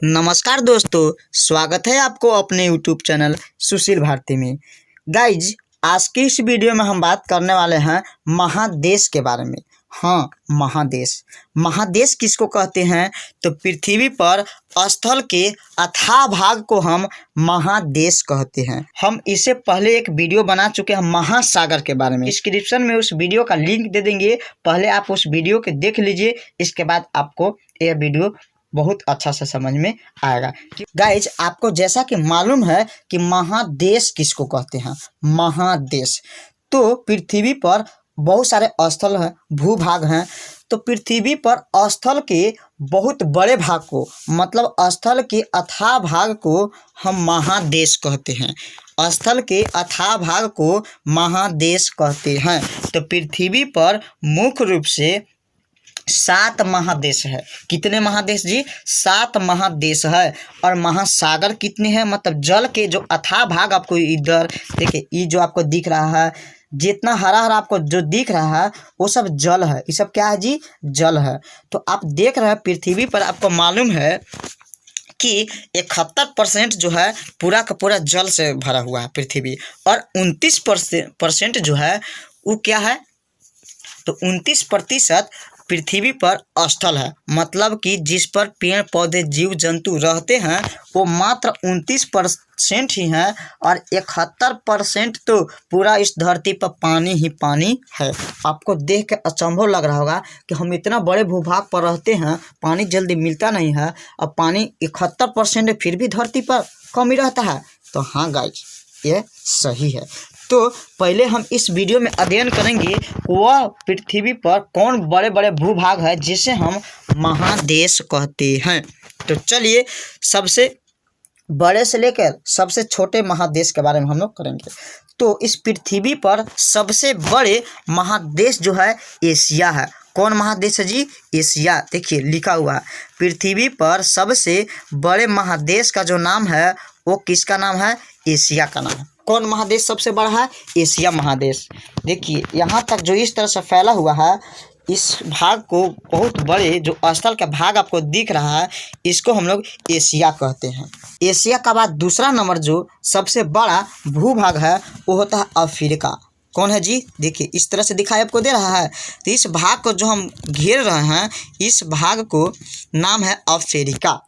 नमस्कार दोस्तों, स्वागत है आपको अपने YouTube चैनल सुशील भारती में। गाइज, आज की इस वीडियो में हम बात करने वाले हैं महादेश के बारे में। हाँ, महादेश किसको कहते हैं? तो पृथ्वी पर स्थल के अथाह भाग को हम महादेश कहते हैं। हम इससे पहले एक वीडियो बना चुके हैं महासागर के बारे में। डिस्क्रिप्शन में उस वीडियो का लिंक दे देंगे, पहले आप उस वीडियो को देख लीजिए, इसके बाद आपको यह वीडियो बहुत अच्छा से समझ में आएगा। गाइज, आपको जैसा कि मालूम है कि महादेश किसको कहते हैं। महादेश तो पृथ्वी पर बहुत सारे स्थल हैं, भूभाग हैं। तो पृथ्वी पर स्थल के बहुत बड़े भाग को, मतलब स्थल के अथाह भाग को हम महादेश कहते हैं। स्थल के अथाह भाग को महादेश कहते हैं। तो पृथ्वी पर मुख्य रूप से 7 महादेश है। कितने महादेश जी? 7 महादेश है। और महासागर कितने हैं? मतलब जल के जो अथाह भाग आपको इधर देखिए, ये जो आपको दिख रहा है, जितना हरा हरा आपको जो दिख रहा है वो सब जल है। ये सब क्या है जी? जल है। तो आप देख रहे हैं पृथ्वी पर, आपको मालूम है कि 71% जो है पूरा का पूरा जल से भरा हुआ है पृथ्वी, और 29% जो है वो क्या है? तो 29% पृथ्वी पर स्थल है। मतलब कि जिस पर पेड़ पौधे जीव जंतु रहते हैं वो मात्र 29% ही हैं, और 71% तो पूरा इस धरती पर पानी ही पानी है। आपको देख के अचंभव लग रहा होगा कि हम इतना बड़े भूभाग पर रहते हैं, पानी जल्दी मिलता नहीं है, और पानी 71% फिर भी धरती पर कमी रहता है। तो हाँ गाइज, ये सही है। तो पहले हम इस वीडियो में अध्ययन करेंगे वह पृथ्वी पर कौन बड़े बड़े भूभाग है जिसे हम महादेश कहते हैं। तो चलिए, सबसे बड़े से लेकर सबसे छोटे महादेश के बारे में हम लोग करेंगे। तो इस पृथ्वी पर सबसे बड़े महादेश जो है एशिया है। कौन महादेश है जी? एशिया। देखिए लिखा हुआ है, पृथ्वी पर सबसे बड़े महादेश का जो नाम है वो किसका नाम है? एशिया का नाम है। कौन महादेश सबसे बड़ा है? एशिया महादेश। देखिए यहाँ तक जो इस तरह से फैला हुआ है, इस भाग को, बहुत बड़े जो स्थल का भाग आपको दिख रहा है, इसको हम लोग एशिया कहते हैं। एशिया का बाद दूसरा नंबर जो सबसे बड़ा भूभाग है वो होता है अफ्रीका। कौन है जी? देखिए इस तरह से दिखाई आपको दे रहा है। तो इस भाग को जो हम घेर रहे हैं, इस भाग को नाम है अफ्रीका।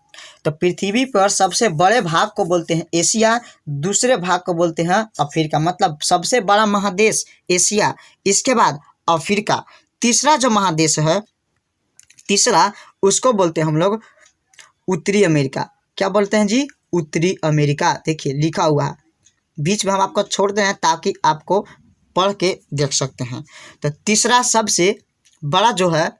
तो पृथ्वी पर सबसे बड़े भाग को बोलते हैं एशिया, दूसरे भाग को बोलते हैं अफ्रीका। मतलब सबसे बड़ा महादेश एशिया, इसके बाद अफ्रीका। तीसरा जो महादेश है, तीसरा उसको बोलते हैं हम लोग उत्तरी अमेरिका। क्या बोलते हैं जी? उत्तरी अमेरिका। देखिए लिखा हुआ है, बीच में हम आपको छोड़ दे रहे हैं ताकि आपको पढ़ के देख सकते हैं। तो तीसरा सबसे बड़ा जो है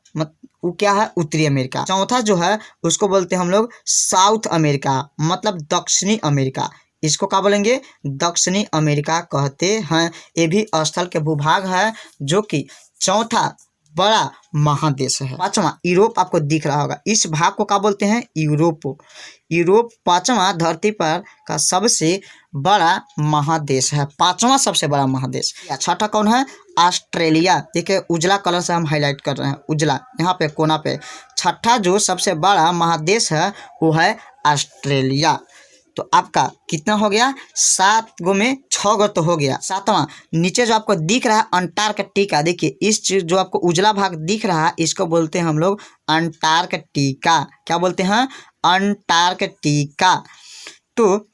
वो क्या है? उत्तरी अमेरिका। चौथा जो है उसको बोलते हैं हम लोग साउथ अमेरिका, मतलब दक्षिणी अमेरिका। इसको क्या बोलेंगे? दक्षिणी अमेरिका कहते हैं। ये भी स्थल के भूभाग है, जो कि चौथा बड़ा महादेश है। पांचवा यूरोप आपको दिख रहा होगा, इस भाग को क्या बोलते हैं? यूरोप। यूरोप पांचवा धरती पर का सबसे बड़ा महादेश है, पांचवा सबसे बड़ा महादेश। छठा कौन है? ऑस्ट्रेलिया। देखिए उजला कलर से हम हाईलाइट कर रहे हैं, उजला यहाँ पे कोना पे। छठा जो सबसे बड़ा महादेश है वो है ऑस्ट्रेलिया। तो आपका कितना हो गया? 7 गो में 6 गो तो हो गया। सातवां नीचे जो आपको दिख रहा है अंटार्कटिका। देखिए इस चीज जो आपको उजला भाग दिख रहा है, इसको बोलते हैं हम लोग अंटार्कटिका। क्या बोलते हैं? अंटार्कटिका। तो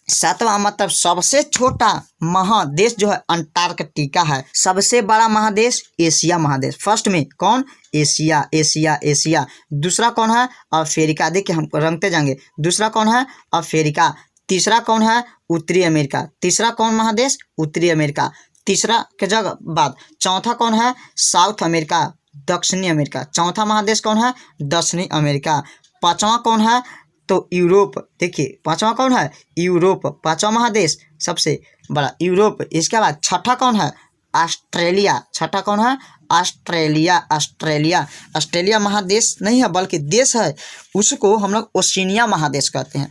सातवां मतलब सबसे छोटा महादेश जो है अंटार्कटिका है। सबसे बड़ा महादेश एशिया महादेश। फर्स्ट में कौन? Asia, Asia, Asia. दूसरा कौन है? अफ्रीका। देखिए हम रंगते जाएंगे। दूसरा कौन है? अफ्रीका। तीसरा कौन है? उत्तरी अमेरिका। तीसरा कौन महादेश? उत्तरी अमेरिका। तीसरा के जगह बाद चौथा कौन है? साउथ अमेरिका, दक्षिणी अमेरिका। चौथा महादेश कौन है? दक्षिणी अमेरिका। पांचवा कौन है? तो यूरोप। देखिए पांचवा कौन है? यूरोप। पांचवा महादेश सबसे बड़ा यूरोप। इसके बाद छठा कौन है? ऑस्ट्रेलिया। छठा कौन है? ऑस्ट्रेलिया। ऑस्ट्रेलिया, ऑस्ट्रेलिया महादेश नहीं है बल्कि देश है, उसको हम लोग ओशिनिया महादेश कहते हैं।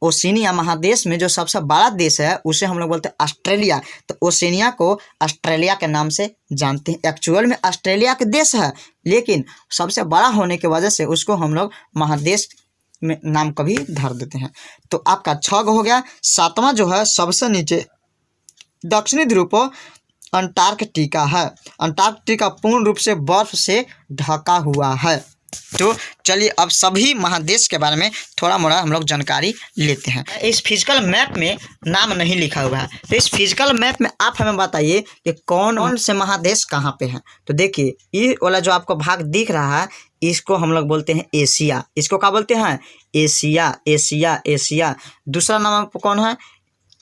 ओशिनिया महादेश में जो सबसे बड़ा देश है उसे हम लोग बोलते हैं ऑस्ट्रेलिया। तो ओशिनिया को ऑस्ट्रेलिया के नाम से जानते हैं। एक्चुअल में ऑस्ट्रेलिया के देश है, लेकिन सबसे बड़ा होने की वजह से उसको हम लोग महादेश में नाम कभी धर देते हैं। तो आपका 6 हो गया। 7वां जो है सबसे नीचे दक्षिणी ध्रुव पर अंटार्कटिका है। अंटार्कटिका पूर्ण रूप से बर्फ से ढका हुआ है। तो चलिए अब सभी महादेश के बारे में थोड़ा मोड़ा हम लोग जानकारी लेते हैं। इस फिजिकल मैप में नाम नहीं लिखा हुआ है, तो इस फिजिकल मैप में आप हमें बताइए कि कौन कौन से महादेश कहाँ पे हैं। तो देखिए ये वाला जो आपको भाग दिख रहा है इसको हम लोग बोलते हैं एशिया। इसको क्या बोलते हैं? Asia, Asia, Asia. दूसरा नाम आपको कौन है?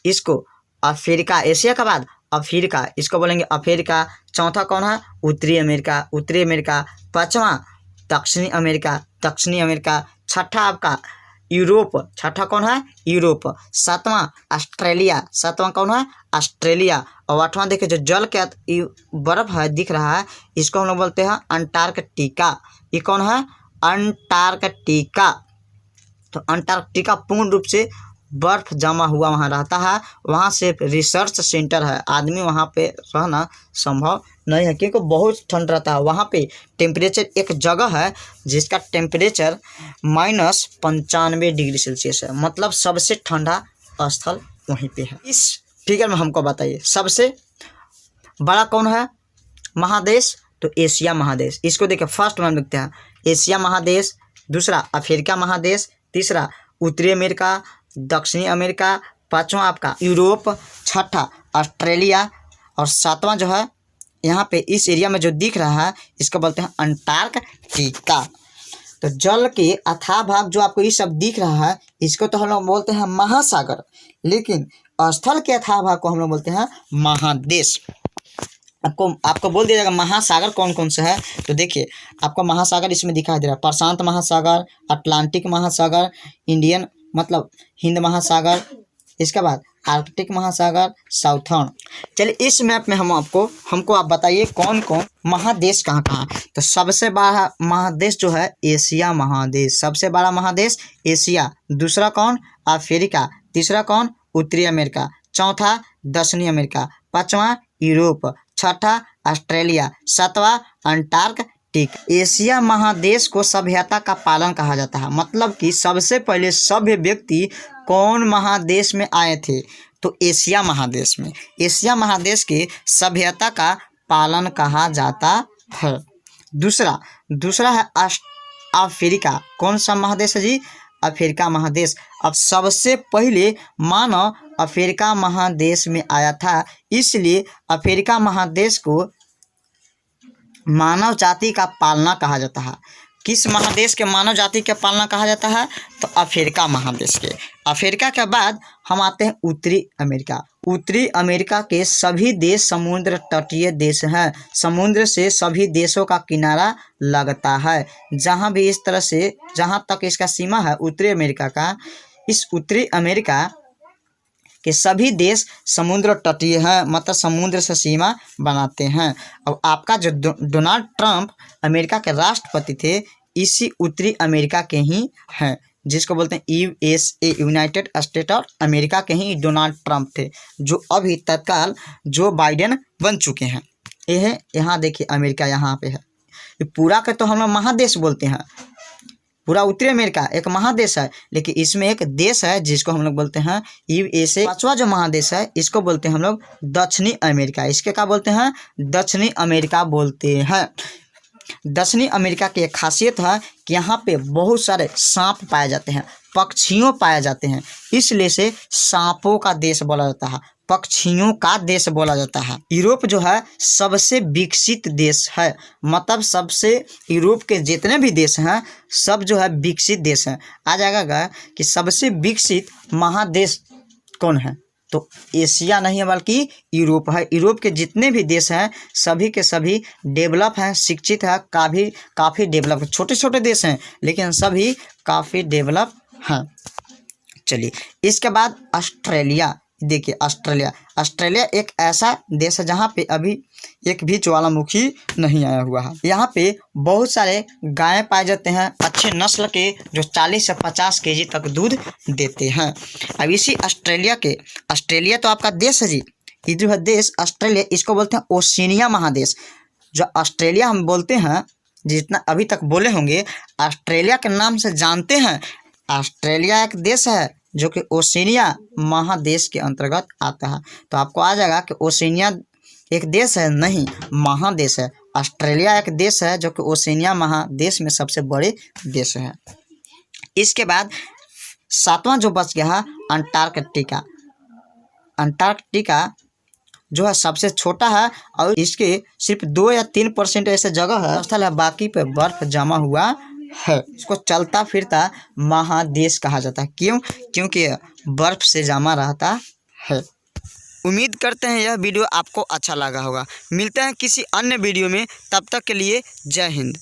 इसको अफ्रीका। एशिया के बाद अफ्रीका, इसको बोलेंगे अफ्रीका। चौथा कौन है? उत्तरी अमेरिका, उत्तरी अमेरिका। पाँचवा दक्षिणी अमेरिका, दक्षिणी अमेरिका। छठा आपका यूरोप, छठा कौन है? यूरोप। सातवां ऑस्ट्रेलिया, सातवां कौन है? ऑस्ट्रेलिया। और आठवां देखिए जो जल के बर्फ है दिख रहा है इसको हम लोग बोलते हैं अंटार्कटिका। ये कौन है? अंटार्कटिका। तो अंटार्कटिका पूर्ण रूप से बर्फ जमा हुआ वहाँ रहता है। वहाँ से रिसर्च सेंटर है, आदमी वहाँ पे रहना संभव नहीं है क्योंकि बहुत ठंड रहता है। वहाँ पे टेम्परेचर, एक जगह है जिसका टेम्परेचर -95 डिग्री सेल्सियस है, मतलब सबसे ठंडा स्थल वहीं पे है। इस फिगर में हमको बताइए सबसे बड़ा कौन है महादेश? तो एशिया महादेश। इसको देखिए फर्स्ट में लिखते हैं एशिया महादेश, दूसरा अफ्रीका महादेश, तीसरा उत्तरी अमेरिका, दक्षिणी अमेरिका, पाँचवा आपका यूरोप, छठा ऑस्ट्रेलिया और सातवां जो है यहाँ पे इस एरिया में जो दिख रहा है इसको बोलते हैं अंटार्कटिका। तो जल के अथाह भाग जो आपको ये सब दिख रहा है इसको तो हम लोग बोलते हैं महासागर, लेकिन स्थल के अथाह भाग को हम लोग बोलते हैं महादेश। आपको बोल दिया जाएगा महासागर कौन कौन से है। तो देखिए आपको महासागर इसमें दिखाई दे रहा है, प्रशांत महासागर, अटलांटिक महासागर, इंडियन मतलब हिंद महासागर, इसके बाद आर्कटिक महासागर, साउथर्न। चलिए इस मैप में हमको आप बताइए कौन कौन महादेश कहाँ कहाँ। तो सबसे बड़ा महादेश जो है एशिया महादेश, सबसे बड़ा महादेश एशिया। दूसरा कौन? अफ्रीका। तीसरा कौन? उत्तरी अमेरिका। चौथा दक्षिणी अमेरिका। पाँचवा यूरोप। छठा ऑस्ट्रेलिया। सातवां अंटार्कटिका। एशिया महादेश को सभ्यता का पालन कहा जाता है, मतलब कि सबसे पहले सभ्य व्यक्ति कौन महादेश में आए थे? तो एशिया महादेश में। एशिया महादेश के सभ्यता का पालन कहा जाता है। दूसरा है अफ्रीका। कौन सा महादेश है जी? अफ्रीका महादेश। अब सबसे पहले मानव अफ्रीका महादेश में आया था, इसलिए अफ्रीका महादेश को मानव जाति का पालना कहा जाता है। किस महादेश के मानव जाति का पालना कहा जाता है? तो अफ्रीका महादेश के। अफ्रीका के बाद हम आते हैं उत्तरी अमेरिका। उत्तरी अमेरिका के सभी देश समुद्र तटीय देश हैं, समुद्र से सभी देशों का किनारा लगता है। जहाँ भी इस तरह से जहाँ तक इसका सीमा है उत्तरी अमेरिका का, इस उत्तरी अमेरिका कि सभी देश समुद्र तटीय हैं, मतलब समुद्र से सीमा बनाते हैं। अब आपका जो डोनाल्ड ट्रंप अमेरिका के राष्ट्रपति थे इसी उत्तरी अमेरिका के ही हैं, जिसको बोलते हैं USA, United state of America के ही डोनाल्ड ट्रंप थे, जो अभी तत्काल जो बाइडेन बन चुके हैं। यह यहाँ देखिए अमेरिका यहाँ पे है। ये पूरा के तो हम लोग महादेश बोलते हैं, पूरा उत्तरी अमेरिका एक महादेश है, लेकिन इसमें एक देश है जिसको हम लोग बोलते हैं USA। पांचवा जो महादेश है इसको बोलते हैं हम लोग दक्षिणी अमेरिका। इसके क्या बोलते हैं? दक्षिणी अमेरिका बोलते हैं। दक्षिणी अमेरिका की एक खासियत है कि यहाँ पे बहुत सारे सांप पाए जाते हैं, पक्षियों पाए जाते हैं, इसलिए से सांपों का देश बोला जाता है, पक्षियों का देश बोला जाता है। यूरोप जो है सबसे विकसित देश है, मतलब सबसे यूरोप के जितने भी देश हैं सब जो है विकसित देश हैं। आ जाएगा कि सबसे विकसित महादेश कौन है? तो एशिया नहीं है बल्कि यूरोप है। यूरोप के जितने भी देश हैं सभी के सभी डेवलप हैं, शिक्षित है, काफ़ी डेवलप। छोटे छोटे देश हैं लेकिन सभी काफ़ी डेवलप हैं। चलिए इसके बाद ऑस्ट्रेलिया। देखिए ऑस्ट्रेलिया एक ऐसा देश है जहाँ पे अभी एक भी ज्वालामुखी नहीं आया हुआ है। यहाँ पे बहुत सारे गाय पाए जाते हैं अच्छे नस्ल के, जो 40 से 50 केजी तक दूध देते हैं। अब इसी ऑस्ट्रेलिया तो आपका देश है जी, ये जो है देश ऑस्ट्रेलिया, इसको बोलते हैं ओशिनिया महादेश। जो ऑस्ट्रेलिया हम बोलते हैं, जितना अभी तक बोले होंगे ऑस्ट्रेलिया के नाम से जानते हैं, ऑस्ट्रेलिया एक देश है जो कि ओशिनिया महादेश के अंतर्गत आता है। तो आपको आ जाएगा कि ओशिनिया एक देश है, नहीं महादेश है। ऑस्ट्रेलिया एक देश है जो कि ओशिनिया महादेश में सबसे बड़े देश है। इसके बाद 7वां जो बच गया है अंटार्कटिका। अंटार्कटिका जो है सबसे छोटा है और इसके सिर्फ 2 या 3% ऐसे जगह है स्थल है, बाकी पे बर्फ जमा हुआ है। इसको चलता फिरता महादेश कहा जाता है। क्यों? क्योंकि बर्फ से जमा रहता है। उम्मीद करते हैं यह वीडियो आपको अच्छा लगा होगा। मिलते हैं किसी अन्य वीडियो में, तब तक के लिए जय हिंद।